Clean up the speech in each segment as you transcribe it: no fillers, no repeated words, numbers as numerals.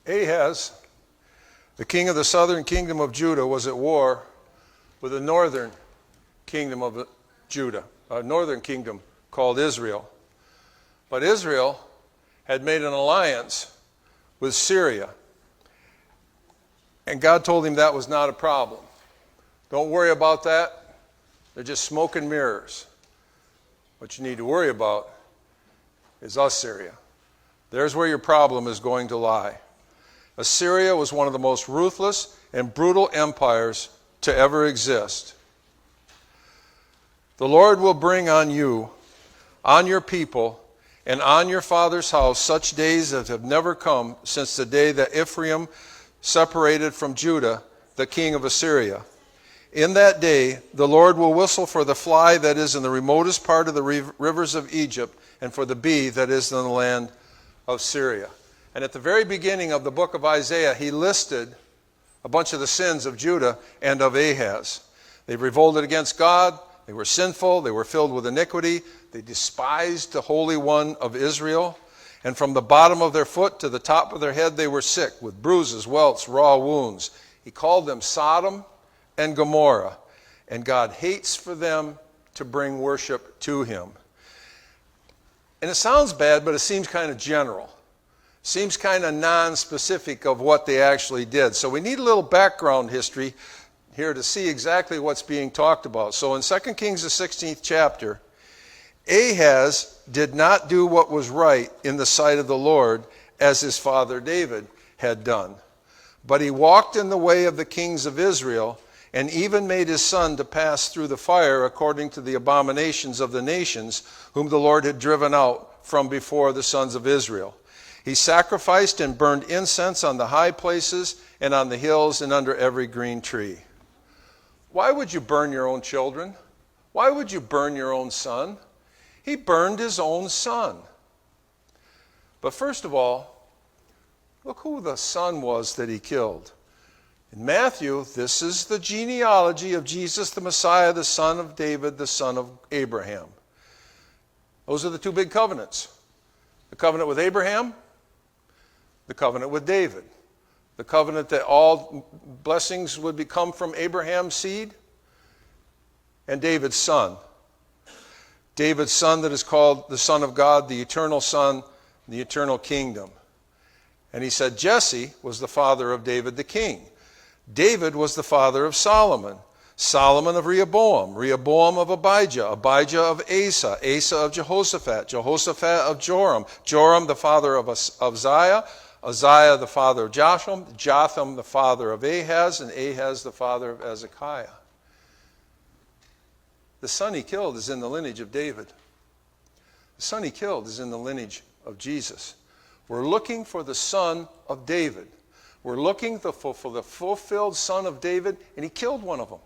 Ahaz, the king of the southern kingdom of Judah, was at war with the northern kingdom of Judah, a northern kingdom called Israel. But Israel had made an alliance with Syria. And God told him that was not a problem. Don't worry about that. They're just smoke and mirrors. What you need to worry about is Assyria. There's where your problem is going to lie. Assyria was one of the most ruthless and brutal empires to ever exist. The Lord will bring on you, on your people, and on your father's house such days that have never come since the day that Ephraim separated from Judah, the king of Assyria. In that day, the Lord will whistle for the fly that is in the remotest part of the rivers of Egypt, and for the bee that is in the land of Syria. And at the very beginning of the book of Isaiah, he listed a bunch of the sins of Judah and of Ahaz. They revolted against God. They were sinful. They were filled with iniquity. They despised the Holy One of Israel. And from the bottom of their foot to the top of their head, they were sick with bruises, welts, raw wounds. He called them Sodom and Gomorrah. And God hates for them to bring worship to him. And it sounds bad, but it seems kind of general. Seems kind of non-specific of what they actually did. So we need a little background history here to see exactly what's being talked about. So in 2 Kings, the 16th chapter, Ahaz did not do what was right in the sight of the Lord as his father David had done. But he walked in the way of the kings of Israel and even made his son to pass through the fire according to the abominations of the nations whom the Lord had driven out from before the sons of Israel. He sacrificed and burned incense on the high places and on the hills and under every green tree. Why would you burn your own children? Why would you burn your own son? He burned his own son. But first of all, look who the son was that he killed. In Matthew, this is the genealogy of Jesus the Messiah, the son of David, the son of Abraham. Those are the two big covenants. The covenant with Abraham, the covenant with David. The covenant that all blessings would become from Abraham's seed, and David's son. David's son that is called the Son of God, the eternal Son, the eternal kingdom. And he said Jesse was the father of David the king. David was the father of Solomon. Solomon of Rehoboam. Rehoboam of Abijah. Abijah of Asa. Asa of Jehoshaphat. Jehoshaphat of Joram. Joram the father of Uzziah. Uzziah the father of Jotham. Jotham the father of Ahaz. And Ahaz the father of Hezekiah. The son he killed is in the lineage of David. The son he killed is in the lineage of Jesus. We're looking for the son of David. We're looking for the fulfilled son of David, and he killed one of them.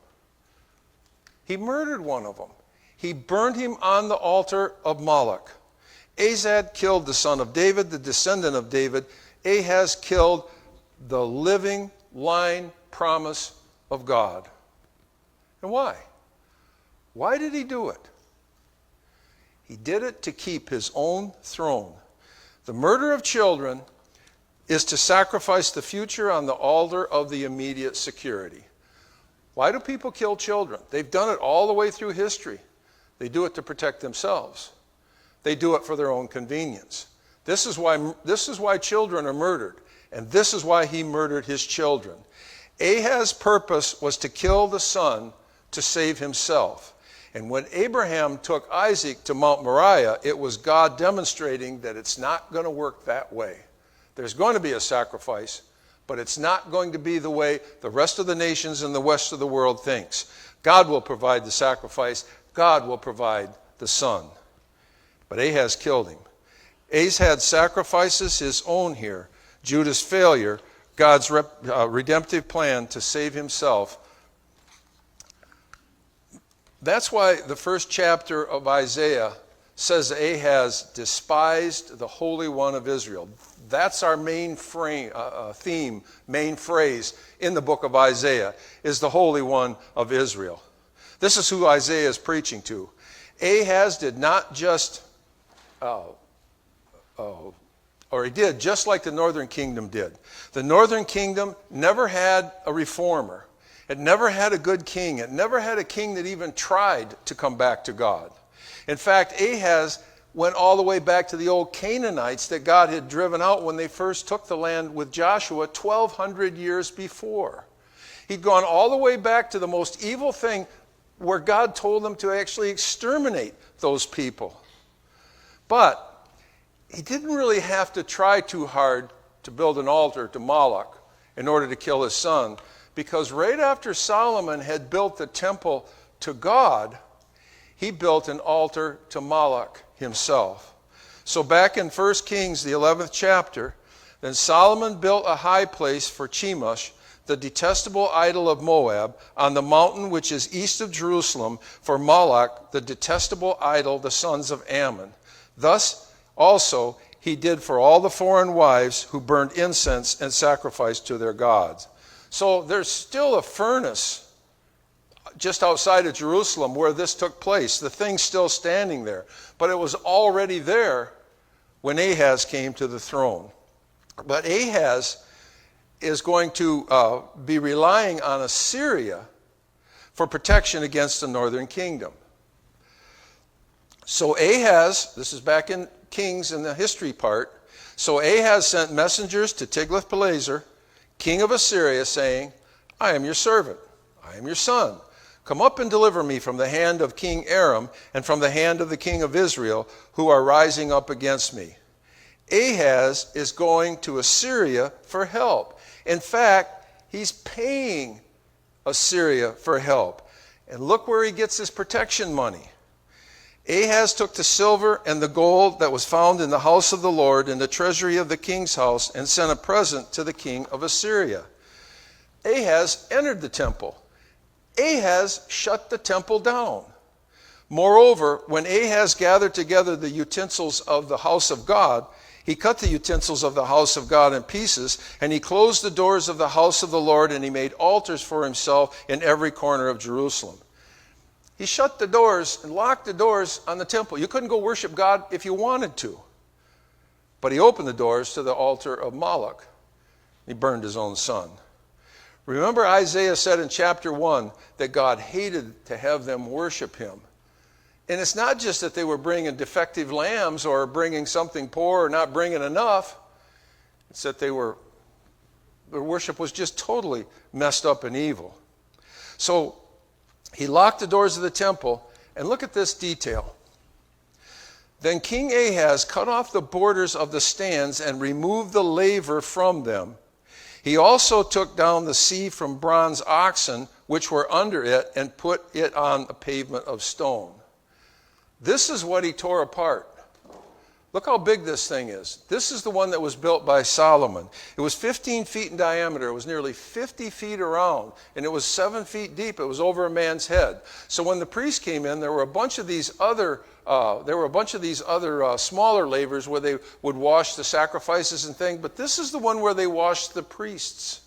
He murdered one of them. He burned him on the altar of Moloch. Azad killed the son of David, the descendant of David. Ahaz killed the living line promise of God. And why? Why did he do it? He did it to keep his own throne. The murder of children is to sacrifice the future on the altar of the immediate security. Why do people kill children? They've done it all the way through history. They do it to protect themselves. They do it for their own convenience. This is why children are murdered, and this is why he murdered his children. Ahaz's purpose was to kill the son to save himself. And when Abraham took Isaac to Mount Moriah, it was God demonstrating that it's not going to work that way. There's going to be a sacrifice, but it's not going to be the way the rest of the nations and the west of the world thinks. God will provide the sacrifice. God will provide the son. But Ahaz killed him. Ahaz sacrifices his own here. Judah's failure, God's redemptive plan to save himself. That's why the first chapter of Isaiah says Ahaz despised the Holy One of Israel. That's our main theme, main phrase in the book of Isaiah, is the Holy One of Israel. This is who Isaiah is preaching to. Ahaz did not just or he did just like the northern kingdom did. The northern kingdom never had a reformer. It never had a good king. It never had a king that even tried to come back to God. In fact, Ahaz went all the way back to the old Canaanites that God had driven out when they first took the land with Joshua 1,200 years before. He'd gone all the way back to the most evil thing where God told them to actually exterminate those people. But he didn't really have to try too hard to build an altar to Moloch in order to kill his son, because right after Solomon had built the temple to God, he built an altar to Moloch himself. So back in 1 Kings, the 11th chapter, then Solomon built a high place for Chemosh, the detestable idol of Moab, on the mountain which is east of Jerusalem, for Moloch, the detestable idol, the sons of Ammon. Thus also he did for all the foreign wives who burned incense and sacrificed to their gods. So there's still a furnace just outside of Jerusalem where this took place. The thing's still standing there. But it was already there when Ahaz came to the throne. But Ahaz is going to be relying on Assyria for protection against the northern kingdom. So Ahaz, this is back in Kings in the history part, so Ahaz sent messengers to Tiglath-Pileser, king of Assyria, saying, I am your servant, I am your son. Come up and deliver me from the hand of King Aram and from the hand of the king of Israel, who are rising up against me. Ahaz is going to Assyria for help. In fact, he's paying Assyria for help. And look where he gets his protection money. Ahaz took the silver and the gold that was found in the house of the Lord in the treasury of the king's house and sent a present to the king of Assyria. Ahaz entered the temple. Ahaz shut the temple down. Moreover, when Ahaz gathered together the utensils of the house of God, he cut the utensils of the house of God in pieces, and he closed the doors of the house of the Lord, and he made altars for himself in every corner of Jerusalem. He shut the doors and locked the doors on the temple. You couldn't go worship God if you wanted to. But he opened the doors to the altar of Moloch. He burned his own son. Remember, Isaiah said in chapter 1 that God hated to have them worship him. And it's not just that they were bringing defective lambs or bringing something poor or not bringing enough. It's that their worship was just totally messed up and evil. So he locked the doors of the temple, and look at this detail. Then King Ahaz cut off the borders of the stands and removed the laver from them. He also took down the sea from bronze oxen which were under it and put it on a pavement of stone. This is what he tore apart. Look how big this thing is. This is the one that was built by Solomon. It was 15 feet in diameter. It was nearly 50 feet around, and it was 7 feet deep. It was over a man's head. So when the priests came in, there were a bunch of these other smaller lavers where they would wash the sacrifices and things. But this is the one where they washed the priests.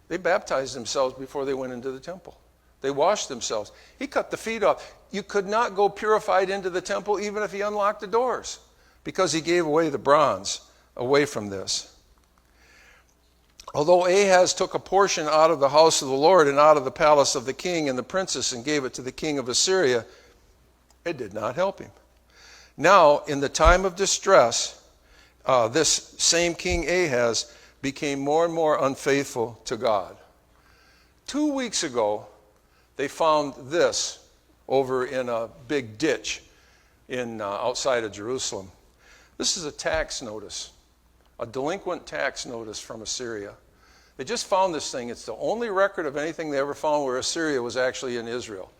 They baptized themselves before they went into the temple. They washed themselves. He cut the feet off. You could not go purified into the temple even if he unlocked the doors, because he gave away the bronze away from this. Although Ahaz took a portion out of the house of the Lord and out of the palace of the king and the princess and gave it to the king of Assyria, it did not help him. Now, in the time of distress, this same King Ahaz became more and more unfaithful to God. 2 weeks ago, they found this over in a big ditch outside of Jerusalem. This is a tax notice, a delinquent tax notice from Assyria. They just found this thing. It's the only record of anything they ever found where Assyria was actually in Israel.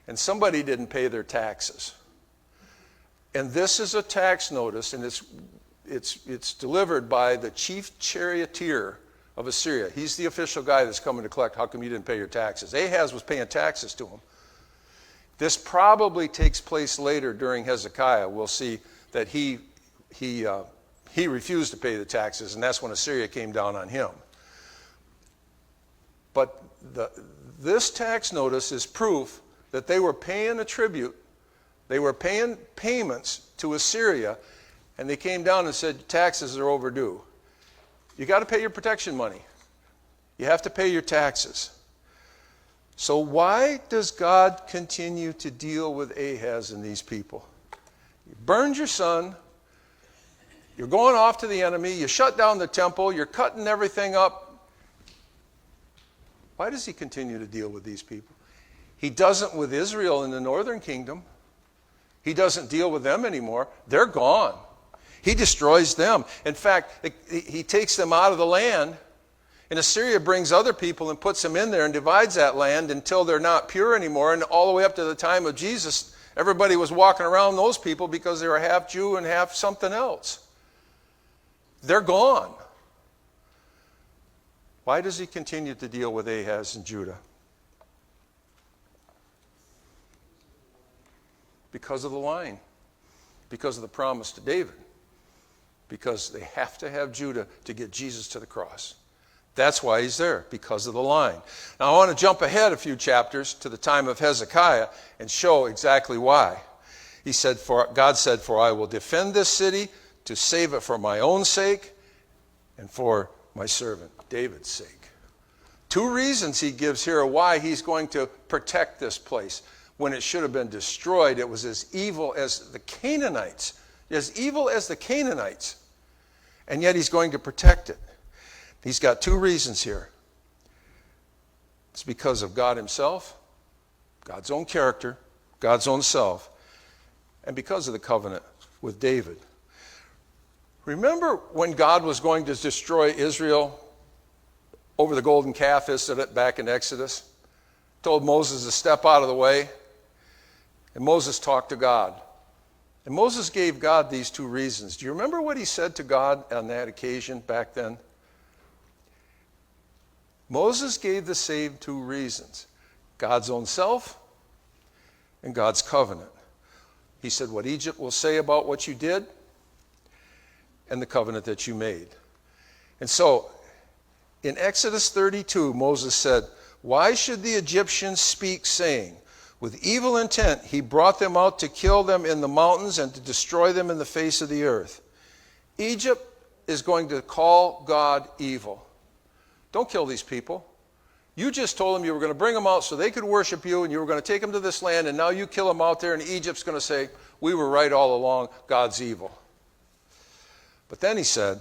And somebody didn't pay their taxes. And this is a tax notice, and it's delivered by the chief charioteer of Assyria. He's the official guy that's coming to collect. How come you didn't pay your taxes? Ahaz was paying taxes to him. This probably takes place later during Hezekiah. We'll see that he refused to pay the taxes, and that's when Assyria came down on him. But this tax notice is proof that they were paying a tribute. They were paying payments to Assyria, And they came down and said, taxes are overdue. You got to pay your protection money. You have to pay your taxes. So why does God continue to deal with Ahaz and these people? You burned your son. You're going off to the enemy. You shut down the temple. You're cutting everything up. Why does he continue to deal with these people? He doesn't with Israel in the northern kingdom. He doesn't deal with them anymore. They're gone. He destroys them. In fact, he takes them out of the land. And Assyria brings other people and puts them in there and divides that land until they're not pure anymore. And all the way up to the time of Jesus, everybody was walking around those people because they were half Jew and half something else. They're gone. Why does he continue to deal with Ahaz and Judah? Because of the line. Because of the promise to David. Because they have to have Judah to get Jesus to the cross. That's why he's there, because of the line. Now I want to jump ahead a few chapters to the time of Hezekiah and show exactly why. God said, for I will defend this city to save it for my own sake and for my servant David's sake. Two reasons he gives here why he's going to protect this place. When it should have been destroyed, it was as evil as the Canaanites. As evil as the Canaanites. And yet he's going to protect it. He's got two reasons here. It's because of God himself, God's own character, God's own self, and because of the covenant with David. Remember when God was going to destroy Israel over the golden calf incident back in Exodus? Told Moses to step out of the way. And Moses talked to God. And Moses gave God these two reasons. Do you remember what he said to God on that occasion back then? Moses gave the same two reasons. God's own self and God's covenant. He said what Egypt will say about what you did and the covenant that you made. And so in Exodus 32, Moses said, why should the Egyptians speak, saying, with evil intent he brought them out to kill them in the mountains and to destroy them in the face of the earth? Egypt is going to call God evil. Don't kill these people. You just told them you were going to bring them out so they could worship you and you were going to take them to this land, and now you kill them out there and Egypt's going to say, we were right all along, God's evil. But then he said,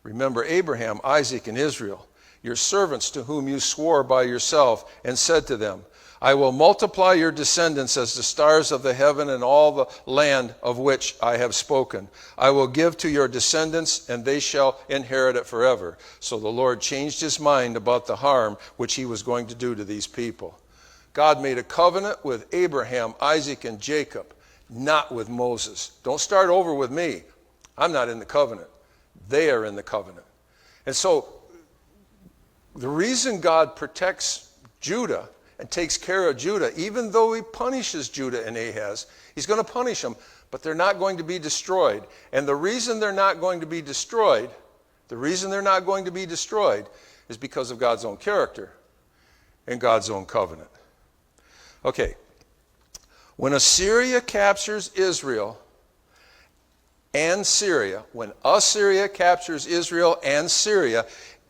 remember Abraham, Isaac, and Israel, your servants to whom you swore by yourself, and said to them, I will multiply your descendants as the stars of the heaven and all the land of which I have spoken. I will give to your descendants, and they shall inherit it forever. So the Lord changed his mind about the harm which he was going to do to these people. God made a covenant with Abraham, Isaac, and Jacob, not with Moses. Don't start over with me. I'm not in the covenant. They are in the covenant. And so the reason God protects Judah and takes care of Judah, even though he punishes Judah and Ahaz, he's going to punish them, but they're not going to be destroyed. And the reason they're not going to be destroyed, is because of God's own character and God's own covenant. Okay, when Assyria captures Israel and Syria,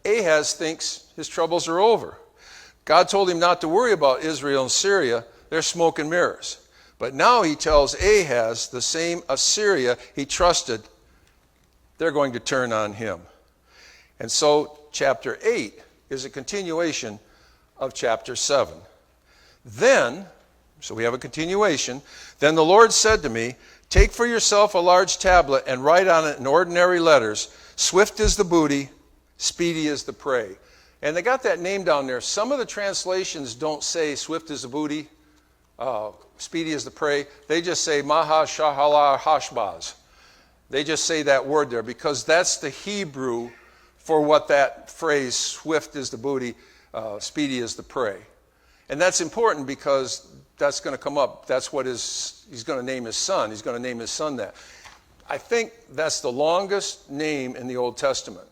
Ahaz thinks his troubles are over. God told him not to worry about Israel and Syria. They're smoke and mirrors. But now he tells Ahaz, the same Assyria he trusted, they're going to turn on him. And so chapter 8 is a continuation of chapter 7. Then, so we have a continuation, then the Lord said to me, take for yourself a large tablet and write on it in ordinary letters, swift is the booty, speedy is the prey. And they got that name down there. Some of the translations don't say swift is the booty, speedy is the prey. They just say Maha Shahala Hashbaz. They just say that word there because that's the Hebrew for what that phrase, swift is the booty, speedy is the prey. And that's important because that's going to come up. That's what he's going to name his son. He's going to name his son that. I think that's the longest name in the Old Testament.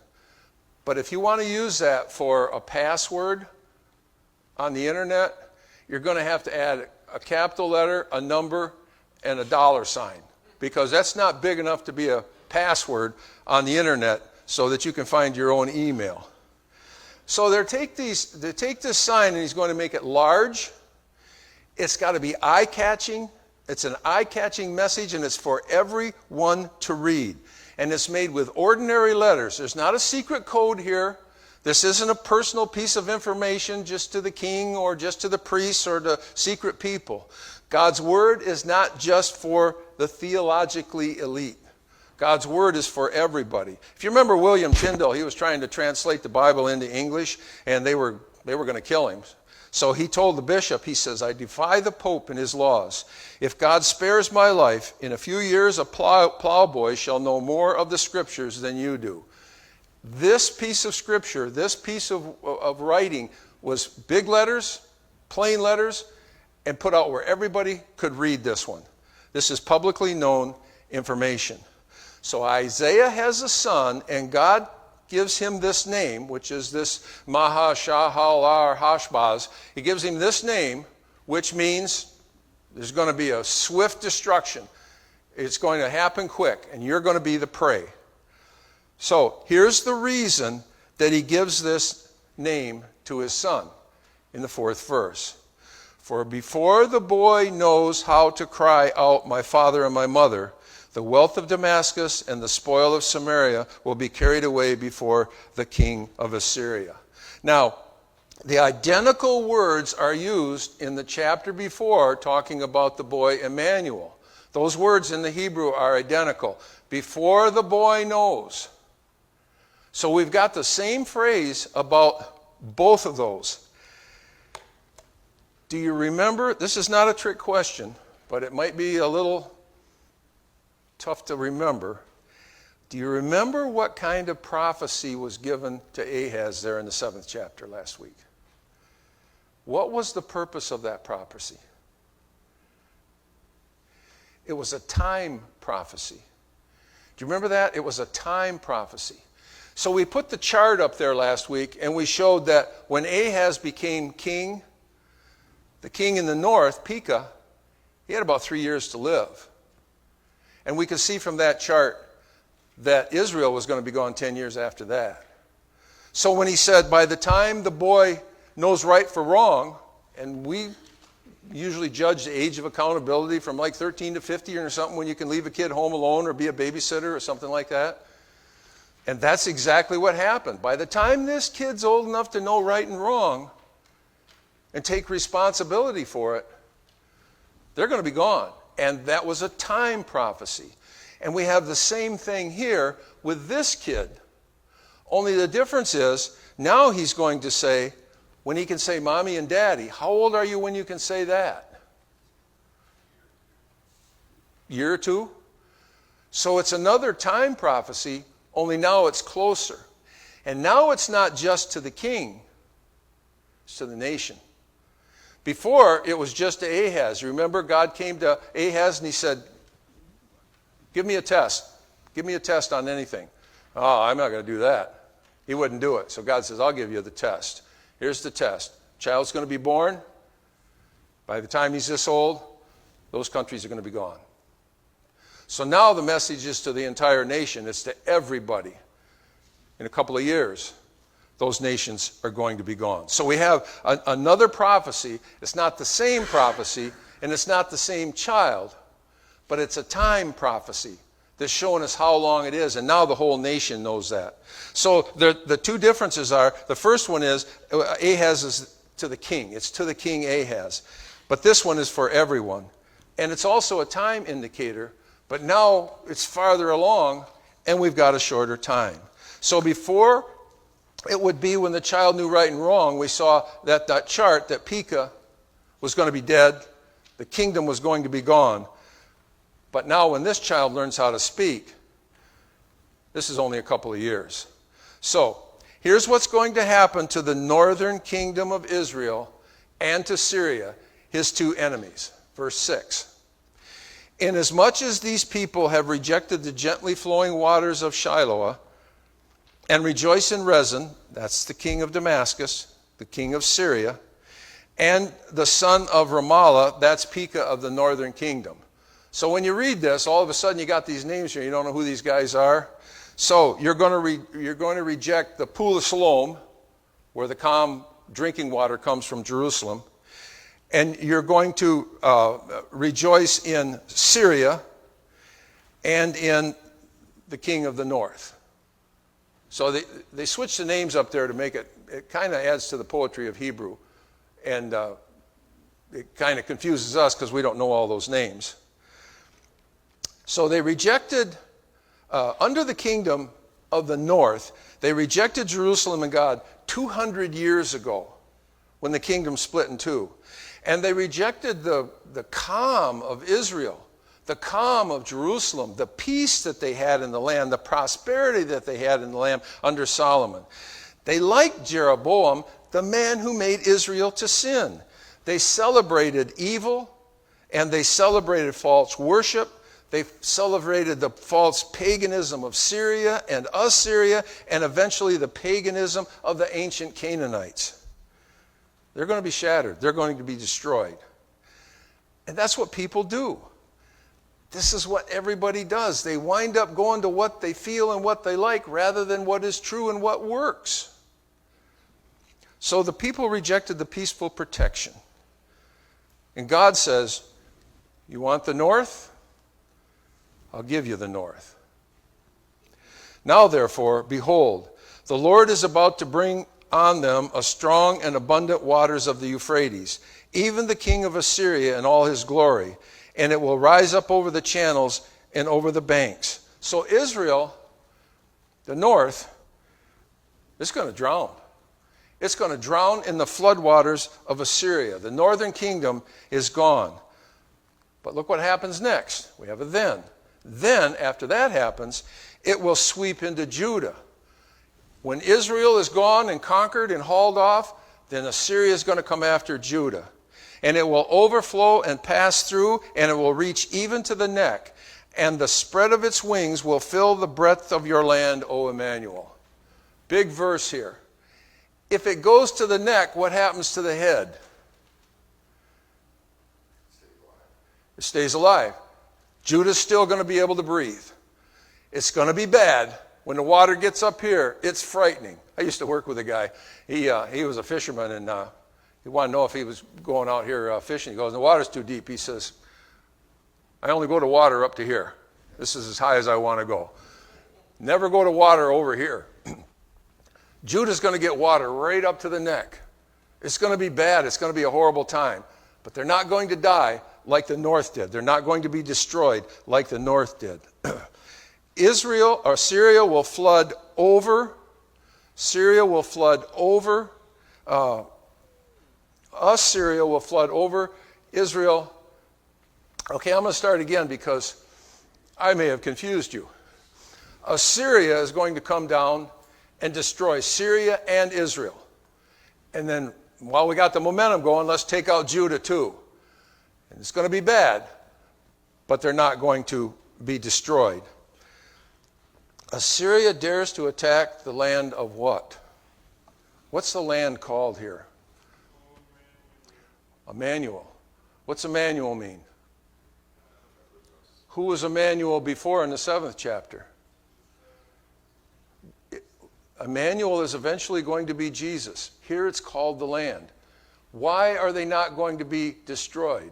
But if you want to use that for a password on the internet, you're going to have to add a capital letter, a number, and a $sign. Because that's not big enough to be a password on the internet so that you can find your own email. So they take this sign and he's going to make it large. It's got to be eye-catching. It's an eye-catching message, and it's for everyone to read. And it's made with ordinary letters. There's not a secret code here. This isn't a personal piece of information just to the king or just to the priests or to secret people. God's word is not just for the theologically elite. God's word is for everybody. If you remember William Tyndale, he was trying to translate the Bible into English, and they were going to kill him. So he told the bishop, he says, "I defy the Pope and his laws. If God spares my life, in a few years a plowboy shall know more of the scriptures than you do." This piece of scripture, this piece of writing was big letters, plain letters, and put out where everybody could read this one. This is publicly known information. So Isaiah has a son, and God gives him this name, which is this Mahashahalar-Hashbaz. He gives him this name, which means there's going to be a swift destruction. It's going to happen quick, and you're going to be the prey. So here's the reason that he gives this name to his son in the 4th verse. "For before the boy knows how to cry out, 'My father and my mother,' the wealth of Damascus and the spoil of Samaria will be carried away before the king of Assyria." Now, the identical words are used in the chapter before talking about the boy Emmanuel. Those words in the Hebrew are identical. Before the boy knows. So we've got the same phrase about both of those. Do you remember? This is not a trick question, but it might be a little tough to remember. Do you remember what kind of prophecy was given to Ahaz there in the 7th chapter last week? What was the purpose of that prophecy? It was a time prophecy. Do you remember that? It was a time prophecy. So we put the chart up there last week, and we showed that when Ahaz became king, the king in the north, Pekah, he had about 3 years to live. And we could see from that chart that Israel was going to be gone 10 years after that. So when he said, by the time the boy knows right from wrong, and we usually judge the age of accountability from like 13 to 50 or something, when you can leave a kid home alone or be a babysitter or something like that. And that's exactly what happened. By the time this kid's old enough to know right and wrong and take responsibility for it, they're going to be gone. And that was a time prophecy. And we have the same thing here with this kid. Only the difference is, now he's going to say, when he can say mommy and daddy, how old are you when you can say that? Year or two? So it's another time prophecy, only now it's closer. And now it's not just to the king, it's to the nation. Before, it was just to Ahaz. Remember, God came to Ahaz and he said, give me a test. Give me a test on anything. Oh, I'm not going to do that. He wouldn't do it. So God says, I'll give you the test. Here's the test. Child's going to be born. By the time he's this old, those countries are going to be gone. So now the message is to the entire nation. It's to everybody. In a couple of years, those nations are going to be gone. So we have another prophecy. It's not the same prophecy, and it's not the same child, but it's a time prophecy that's showing us how long it is, and now the whole nation knows that. So the two differences are, the first one is, Ahaz is to the king. It's to the king Ahaz. But this one is for everyone. And it's also a time indicator, but now it's farther along, and we've got a shorter time. So before, it would be when the child knew right and wrong, we saw that chart that Pekah was going to be dead, the kingdom was going to be gone. But now when this child learns how to speak, this is only a couple of years. So here's what's going to happen to the northern kingdom of Israel and to Syria, his two enemies. Verse 6. Inasmuch as these people have rejected the gently flowing waters of Shiloah and rejoice in Rezin, that's the king of Damascus, the king of Syria, and the son of Ramallah, that's Pekah of the northern kingdom. So when you read this, all of a sudden you got these names here. You don't know who these guys are. So you're going to reject the Pool of Siloam, where the calm drinking water comes from Jerusalem. And you're going to rejoice in Syria and in the king of the north. So they switched the names up there to make it kind of adds to the poetry of Hebrew. And it kind of confuses us because we don't know all those names. So they rejected, under the kingdom of the north, they rejected Jerusalem and God 200 years ago when the kingdom split in two. And they rejected the calm of Israel, the calm of Jerusalem, the peace that they had in the land, the prosperity that they had in the land under Solomon. They liked Jeroboam, the man who made Israel to sin. They celebrated evil, and they celebrated false worship. They celebrated the false paganism of Syria and Assyria, and eventually the paganism of the ancient Canaanites. They're going to be shattered. They're going to be destroyed. And that's what people do. This is what everybody does. They wind up going to what they feel and what they like rather than what is true and what works. So the people rejected the peaceful protection. And God says, you want the north? I'll give you the north. Now, therefore, behold, the Lord is about to bring on them a strong and abundant waters of the Euphrates, even the king of Assyria in all his glory, and it will rise up over the channels and over the banks. So Israel, the north, is going to drown. It's going to drown in the floodwaters of Assyria. The northern kingdom is gone. But look what happens next. We have a then. Then, after that happens, it will sweep into Judah. When Israel is gone and conquered and hauled off, then Assyria is going to come after Judah. And it will overflow and pass through, and it will reach even to the neck. And the spread of its wings will fill the breadth of your land, O Emmanuel. Big verse here. If it goes to the neck, what happens to the head? It stays alive. Judah's still going to be able to breathe. It's going to be bad. When the water gets up here, it's frightening. I used to work with a guy. He was a fisherman, and he wanted to know if he was going out here fishing. He goes, the water's too deep. He says, I only go to water up to here. This is as high as I want to go. Never go to water over here. Judah's going to get water right up to the neck. It's going to be bad. It's going to be a horrible time. But they're not going to die like the north did. They're not going to be destroyed like the north did. Israel or Syria will flood over. Syria will flood over. Assyria will flood over Israel. Okay, I'm going to start again because I may have confused you. Assyria is going to come down and destroy Syria and Israel. And then while we got the momentum going, let's take out Judah too. And it's going to be bad, but they're not going to be destroyed. Assyria dares to attack the land of what? What's the land called here? Emmanuel. What's Emmanuel mean? Who was Emmanuel before in the 7th chapter? Emmanuel is eventually going to be Jesus. Here it's called the land. Why are they not going to be destroyed?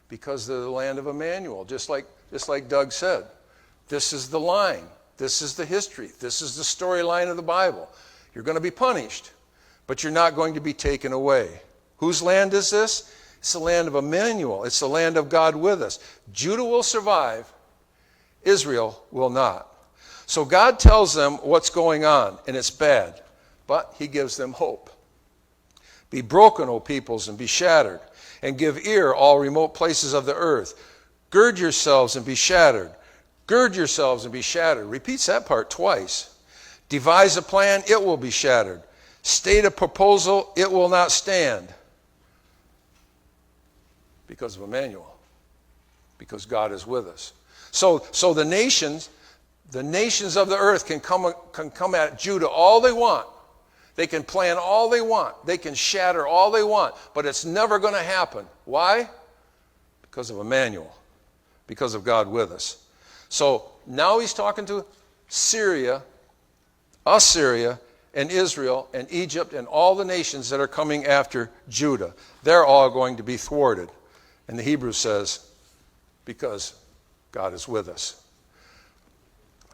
Because they're the land of Emmanuel, just like Doug said. This is the line. This is the history. This is the storyline of the Bible. You're going to be punished, but you're not going to be taken away. Whose land is this? It's the land of Emmanuel. It's the land of God with us. Judah will survive. Israel will not. So God tells them what's going on, and it's bad, but he gives them hope. Be broken, O peoples, and be shattered, and give ear, all remote places of the earth. Gird yourselves and be shattered. Gird yourselves and be shattered. Repeats that part twice. Devise a plan, it will be shattered. State a proposal, it will not stand. Because of Emmanuel. Because God is with us. So the nations of the earth can come at Judah all they want. They can plan all they want. They can shatter all they want. But it's never going to happen. Why? Because of Emmanuel. because of God with us. So now he's talking to Syria, Assyria, and Israel, and Egypt, and all the nations that are coming after Judah. They're all going to be thwarted. And the Hebrew says, because God is with us.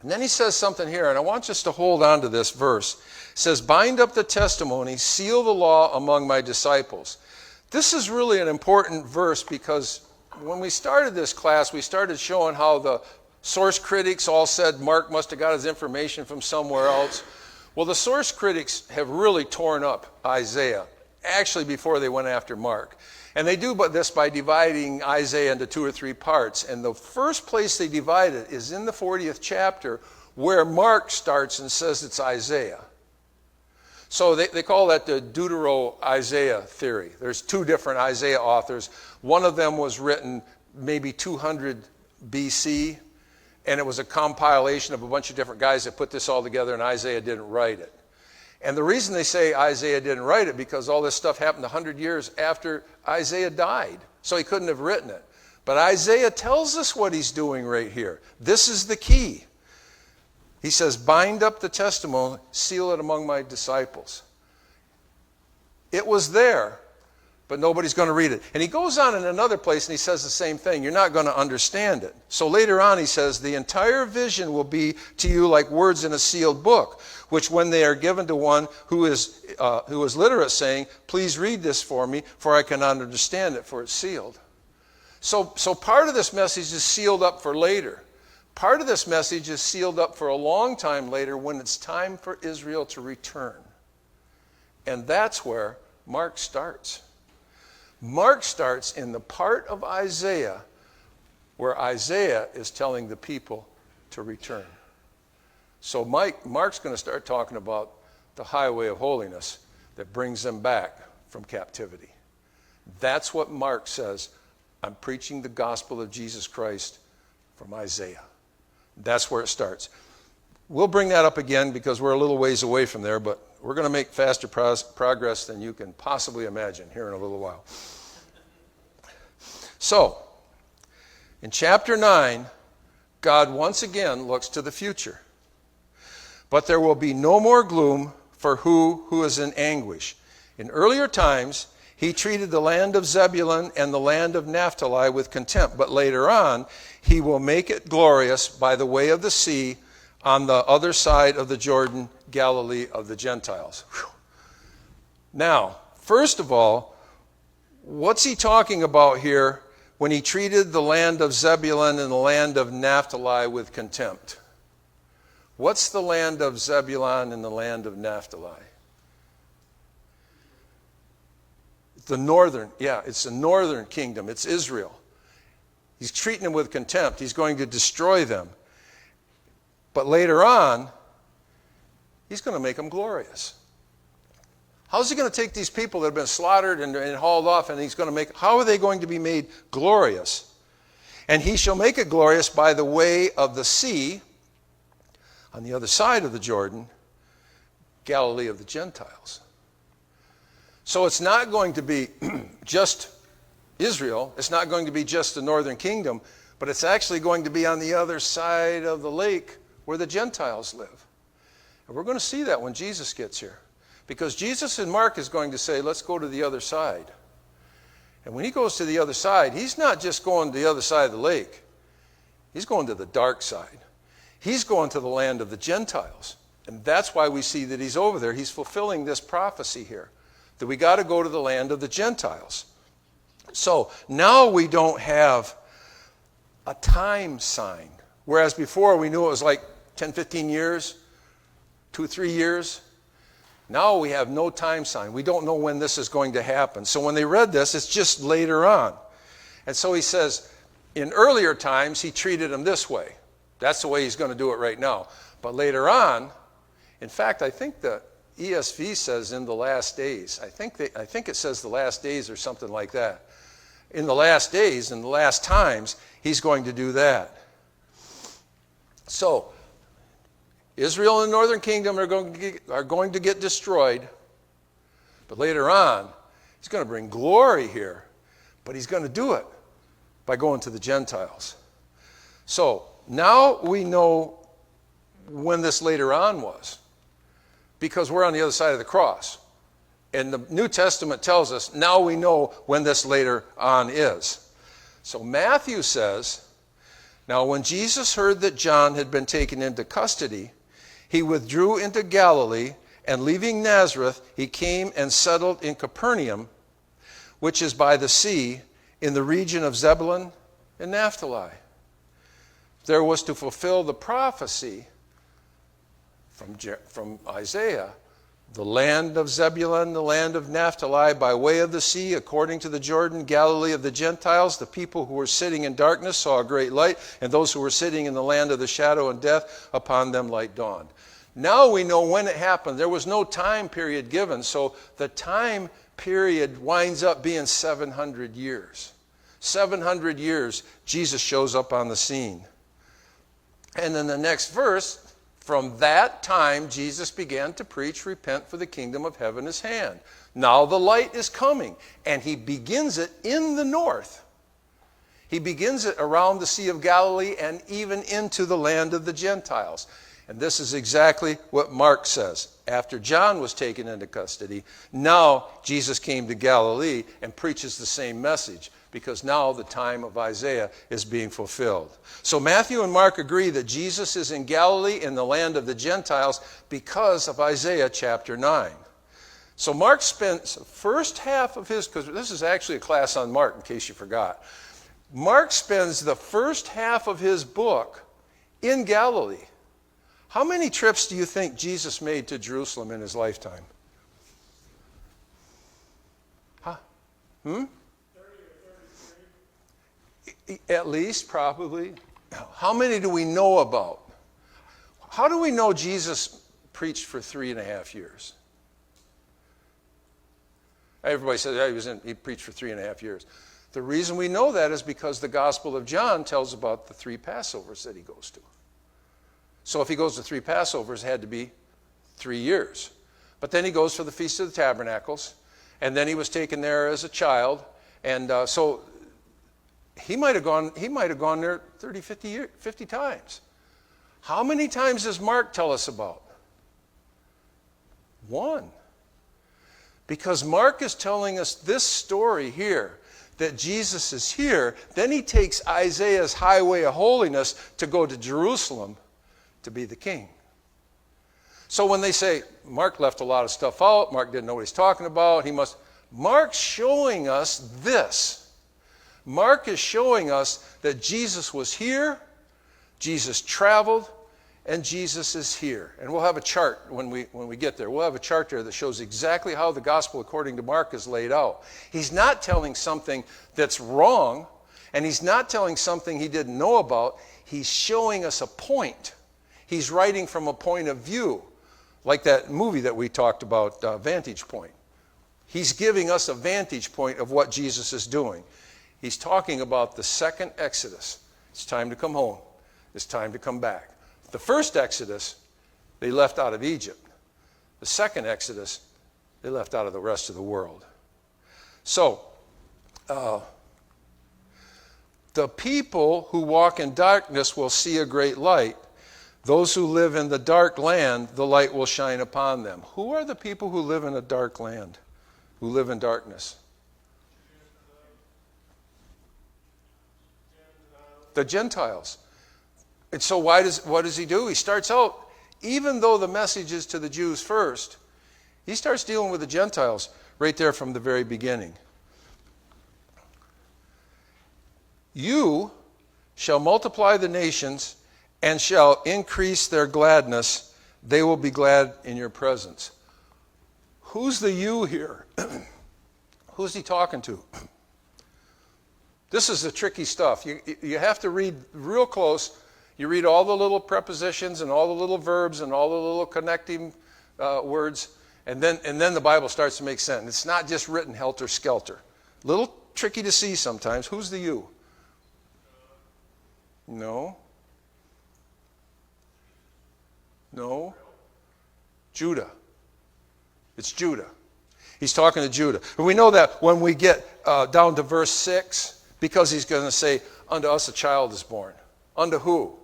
And then he says something here, and I want us to hold on to this verse. It says, bind up the testimony, seal the law among my disciples. This is really an important verse because when we started this class, we started showing how the source critics all said Mark must have got his information from somewhere else. Well, the source critics have really torn up Isaiah, actually before they went after Mark. And they do this by dividing Isaiah into 2 or 3 parts. And the first place they divide it is in the 40th chapter, where Mark starts and says it's Isaiah. So they call that the Deutero-Isaiah theory. There's 2 different Isaiah authors. One of them was written maybe 200 BC, and it was a compilation of a bunch of different guys that put this all together, and Isaiah didn't write it. And the reason they say Isaiah didn't write it, because all this stuff happened 100 years after Isaiah died. So he couldn't have written it. But Isaiah tells us what he's doing right here. This is the key. He says, bind up the testimony, seal it among my disciples. It was there, but nobody's going to read it. And he goes on in another place and he says the same thing. You're not going to understand it. So later on he says, the entire vision will be to you like words in a sealed book, which when they are given to one who is literate, saying, please read this for me, for I cannot understand it, for it's sealed. So part of this message is sealed up for later. Part of this message is sealed up for a long time later when it's time for Israel to return. And that's where Mark starts. Mark starts in the part of Isaiah where Isaiah is telling the people to return. So Mark's going to start talking about the highway of holiness that brings them back from captivity. That's what Mark says. I'm preaching the gospel of Jesus Christ from Isaiah. That's where it starts. We'll bring that up again because we're a little ways away from there, but we're going to make faster progress than you can possibly imagine here in a little while. So, in chapter 9, God once again looks to the future. But there will be no more gloom for who is in anguish. In earlier times, he treated the land of Zebulun and the land of Naphtali with contempt. But later on, he will make it glorious by the way of the sea on the other side of the Jordan, Galilee of the Gentiles. Whew. Now, first of all, what's he talking about here when he treated the land of Zebulun and the land of Naphtali with contempt? What's the land of Zebulun and the land of Naphtali? It's the northern kingdom. It's Israel. He's treating them with contempt. He's going to destroy them. But later on, he's going to make them glorious. How's he going to take these people that have been slaughtered and hauled off, and how are they going to be made glorious? And he shall make it glorious by the way of the sea, on the other side of the Jordan, Galilee of the Gentiles. So it's not going to be just Israel. It's not going to be just the northern kingdom, but it's actually going to be on the other side of the lake where the Gentiles live. And we're going to see that when Jesus gets here. Because Jesus in Mark is going to say, let's go to the other side. And when he goes to the other side, he's not just going to the other side of the lake. He's going to the dark side. He's going to the land of the Gentiles. And that's why we see that he's over there. He's fulfilling this prophecy here, that we got to go to the land of the Gentiles. So now we don't have a time sign. Whereas before we knew it was like 10, 15 years, 2, 3 years. Now we have no time sign. We don't know when this is going to happen. So when they read this, it's just later on. And so he says, in earlier times, he treated them this way. That's the way he's going to do it right now. But later on, in fact, I think the ESV says in the last days. I think it says the last days or something like that. In the last days, in the last times, he's going to do that. So, Israel and the northern kingdom are going to get destroyed. But later on, he's going to bring glory here. But he's going to do it by going to the Gentiles. So now we know when this later on was, because we're on the other side of the cross. And the New Testament tells us now we know when this later on is. So Matthew says, now when Jesus heard that John had been taken into custody, he withdrew into Galilee, and leaving Nazareth, he came and settled in Capernaum, which is by the sea, in the region of Zebulun and Naphtali. There was to fulfill the prophecy from Isaiah, the land of Zebulun, the land of Naphtali, by way of the sea, according to the Jordan, Galilee of the Gentiles. The people who were sitting in darkness saw a great light, and those who were sitting in the land of the shadow and death, upon them light dawned. Now we know when it happened. There was no time period given, so the time period winds up being 700 years. 700 years, Jesus shows up on the scene. And in the next verse, from that time, Jesus began to preach, repent, for the kingdom of heaven is hand. Now the light is coming, and he begins it in the north. He begins it around the Sea of Galilee and even into the land of the Gentiles. And this is exactly what Mark says. After John was taken into custody, now Jesus came to Galilee and preaches the same message, because now the time of Isaiah is being fulfilled. So Matthew and Mark agree that Jesus is in Galilee, in the land of the Gentiles, because of Isaiah chapter 9. So Mark spends the first half of his, because this is actually a class on Mark, in case you forgot. Mark spends the first half of his book in Galilee. How many trips do you think Jesus made to Jerusalem in his lifetime? Huh? 30 or 33. At least, probably. How many do we know about? How do we know Jesus preached for 3.5 years? Everybody says he preached for 3.5 years. The reason we know that is because the Gospel of John tells about the 3 Passovers that he goes to. So if he goes to 3 Passovers, it had to be 3 years. But then he goes for the Feast of the Tabernacles, and then he was taken there as a child, and so he might have gone there 30, 50 times. How many times does Mark tell us about? 1. Because Mark is telling us this story here, that Jesus is here. Then he takes Isaiah's highway of holiness to go to Jerusalem to be the king. So when they say, Mark left a lot of stuff out, Mark didn't know what he's talking about, Mark's showing us this. Mark is showing us that Jesus was here, Jesus traveled, and Jesus is here. And we'll have a chart when we get there. We'll have a chart there that shows exactly how the gospel according to Mark is laid out. He's not telling something that's wrong, and he's not telling something he didn't know about. He's showing us a point. He's writing from a point of view, like that movie that we talked about, Vantage Point. He's giving us a vantage point of what Jesus is doing. He's talking about the second Exodus. It's time to come home. It's time to come back. The first Exodus, they left out of Egypt. The second Exodus, they left out of the rest of the world. So, the people who walk in darkness will see a great light. Those who live in the dark land, the light will shine upon them. Who are the people who live in a dark land, who live in darkness? The Gentiles. And so what does he do? He starts out, even though the message is to the Jews first, he starts dealing with the Gentiles right there from the very beginning. You shall multiply the nations and shall increase their gladness. They will be glad in your presence. Who's the you here? Who's he talking to? This is the tricky stuff. You have to read real close. You read all the little prepositions and all the little verbs and all the little connecting words, and then the Bible starts to make sense. It's not just written helter-skelter. A little tricky to see sometimes. Who's the you? No. Judah. It's Judah. He's talking to Judah. And we know that when we get down to verse 6, because he's going to say, unto us a child is born. Unto who?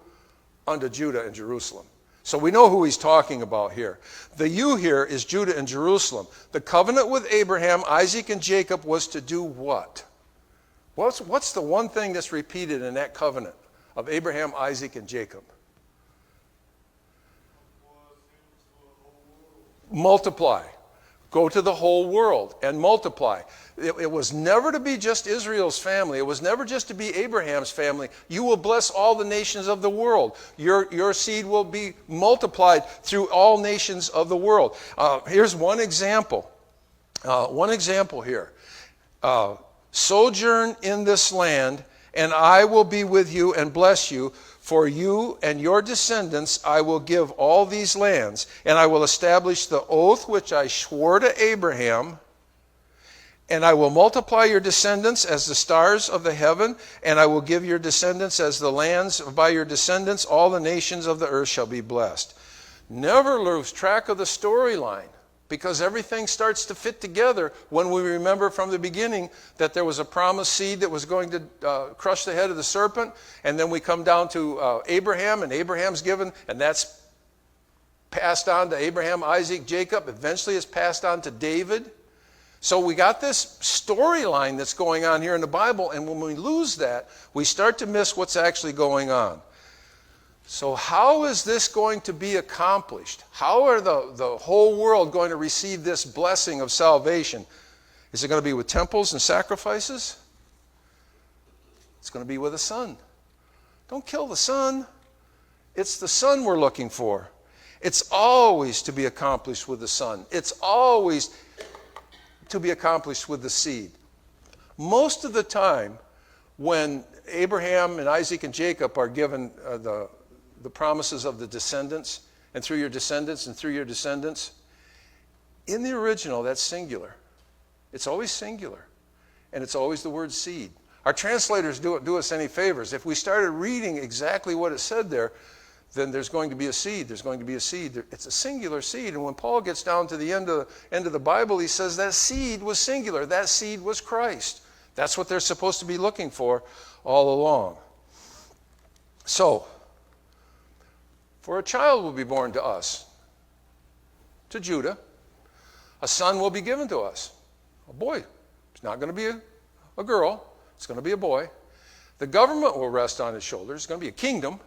Unto Judah and Jerusalem. So we know who he's talking about here. The you here is Judah and Jerusalem. The covenant with Abraham, Isaac, and Jacob was to do what? What's the one thing that's repeated in that covenant of Abraham, Isaac, and Jacob? Multiply. Go to the whole world and multiply. It was never to be just Israel's family. It was never just to be Abraham's family. You will bless all the nations of the world. Your seed will be multiplied through all nations of the world. Here's one example. One example here. Sojourn in this land, and I will be with you and bless you. For you and your descendants I will give all these lands, and I will establish the oath which I swore to Abraham, and I will multiply your descendants as the stars of the heaven, and I will give your descendants as the lands. By your descendants all the nations of the earth shall be blessed. Never lose track of the storyline, because everything starts to fit together when we remember from the beginning that there was a promised seed that was going to crush the head of the serpent, and then we come down to Abraham, and Abraham's given, and that's passed on to Abraham, Isaac, Jacob. Eventually it's passed on to David. So we got this storyline that's going on here in the Bible, and when we lose that, we start to miss what's actually going on. So how is this going to be accomplished? How are the whole world going to receive this blessing of salvation? Is it going to be with temples and sacrifices? It's going to be with a son. Don't kill the son. It's the son we're looking for. It's always to be accomplished with the son. It's always to be accomplished with the seed. Most of the time, when Abraham and Isaac and Jacob are given the promises of the descendants, and through your descendants, and through your descendants, in the original, that's singular. It's always singular. And it's always the word seed. Our translators do us any favors. If we started reading exactly what it said there, then there's going to be a seed. There's going to be a seed. It's a singular seed. And when Paul gets down to the end of the Bible, he says that seed was singular. That seed was Christ. That's what they're supposed to be looking for all along. So, for a child will be born to us, to Judah. A son will be given to us, a boy. It's not going to be a girl. It's going to be a boy. The government will rest on his shoulders. It's going to be a kingdom.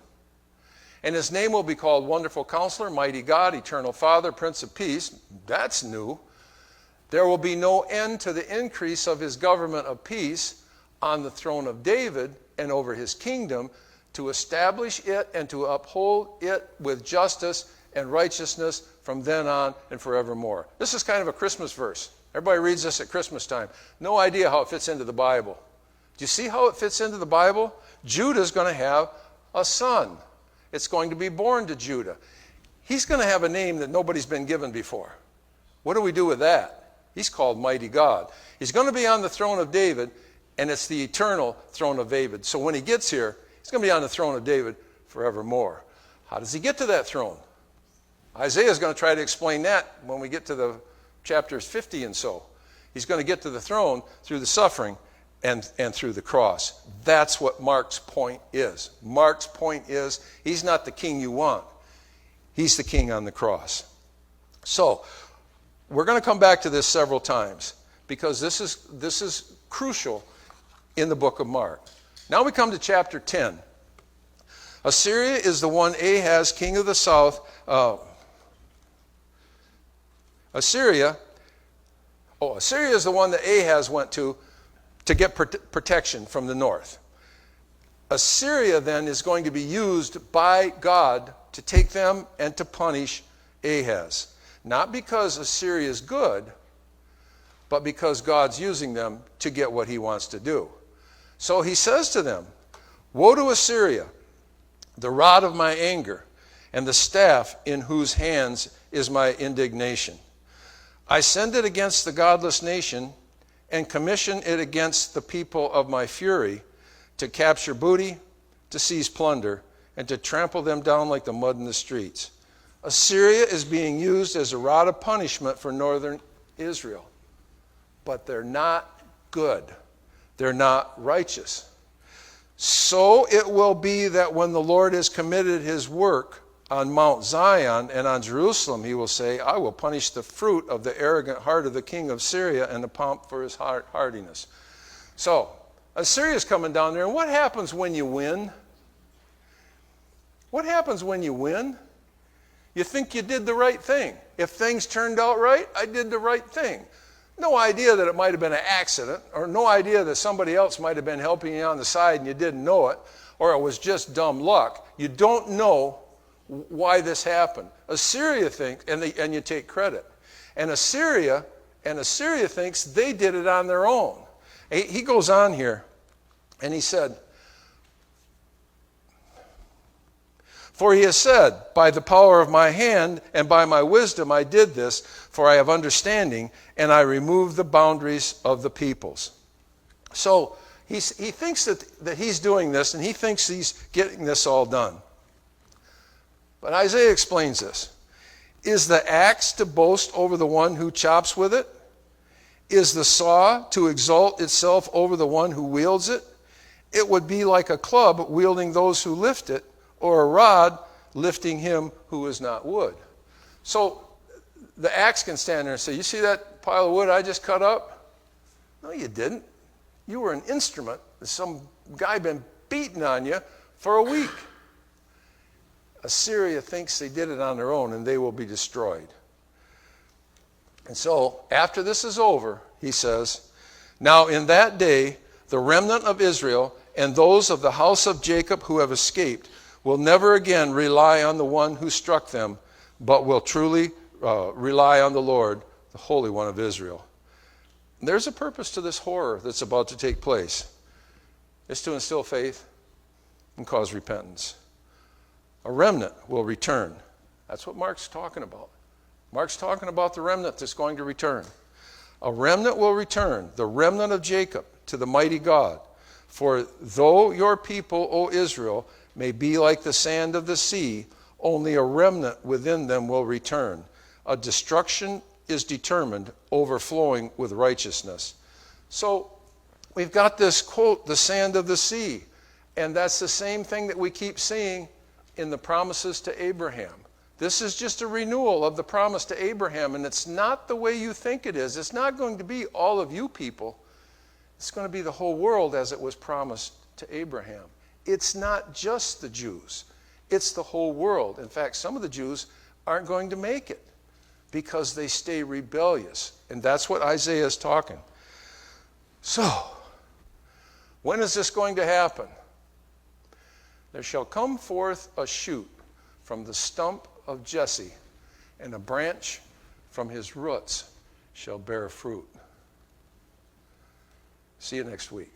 And his name will be called Wonderful Counselor, Mighty God, Eternal Father, Prince of Peace. That's new. There will be no end to the increase of his government of peace on the throne of David and over his kingdom, to establish it and to uphold it with justice and righteousness from then on and forevermore. This is kind of a Christmas verse. Everybody reads this at Christmas time. No idea how it fits into the Bible. Do you see how it fits into the Bible? Judah's going to have a son. It's going to be born to Judah. He's going to have a name that nobody's been given before. What do we do with that? He's called Mighty God. He's going to be on the throne of David, and it's the eternal throne of David. So when he gets here, he's going to be on the throne of David forevermore. How does he get to that throne? Isaiah is going to try to explain that when we get to the chapters 50 and so. He's going to get to the throne through the suffering and through the cross. That's what Mark's point is. Mark's point is he's not the king you want. He's the king on the cross. So, we're going to come back to this several times because this is crucial in the book of Mark. Now we come to chapter 10. Assyria is the one Ahaz, king of the south. Assyria is the one that Ahaz went to get protection from the north. Assyria then is going to be used by God to take them and to punish Ahaz. Not because Assyria is good, but because God's using them to get what he wants to do. So he says to them, "Woe to Assyria, the rod of my anger, and the staff in whose hands is my indignation. I send it against the godless nation and commission it against the people of my fury to capture booty, to seize plunder, and to trample them down like the mud in the streets." Assyria is being used as a rod of punishment for northern Israel. But they're not good. They're not righteous. So it will be that when the Lord has committed his work on Mount Zion and on Jerusalem, he will say, I will punish the fruit of the arrogant heart of the king of Syria and the pomp for his hardiness. So, Assyria's coming down there, and what happens when you win? What happens when you win? You think you did the right thing. If things turned out right, I did the right thing. No idea that it might have been an accident, or no idea that somebody else might have been helping you on the side and you didn't know it, or it was just dumb luck. You don't know why this happened. Assyria thinks, and you take credit. And Assyria thinks they did it on their own. He goes on here, and he said, for he has said, by the power of my hand and by my wisdom I did this, for I have understanding, and I removed the boundaries of the peoples. So he thinks that he's doing this, and he thinks he's getting this all done. But Isaiah explains this. Is the axe to boast over the one who chops with it? Is the saw to exalt itself over the one who wields it? It would be like a club wielding those who lift it, or a rod lifting him who is not wood. So the axe can stand there and say, you see that pile of wood I just cut up? No, you didn't. You were an instrument. Some guy been beating on you for a week. Assyria thinks they did it on their own, and they will be destroyed. And so, after this is over, he says, now in that day, the remnant of Israel and those of the house of Jacob who have escaped will never again rely on the one who struck them, but will truly rely on the Lord, the Holy One of Israel. And there's a purpose to this horror that's about to take place. It's to instill faith and cause repentance. A remnant will return. That's what Mark's talking about. Mark's talking about the remnant that's going to return. A remnant will return, the remnant of Jacob, to the mighty God. For though your people, O Israel, may be like the sand of the sea, only a remnant within them will return. A destruction is determined, overflowing with righteousness. So we've got this quote, the sand of the sea. And that's the same thing that we keep seeing in the promises to Abraham. This is just a renewal of the promise to Abraham, and it's not the way you think it is. It's not going to be all of you people. It's going to be the whole world as it was promised to Abraham. It's not just the Jews. It's the whole world. In fact, some of the Jews aren't going to make it because they stay rebellious. And that's what Isaiah is talking. So, when is this going to happen? There shall come forth a shoot from the stump of Jesse, and a branch from his roots shall bear fruit. See you next week.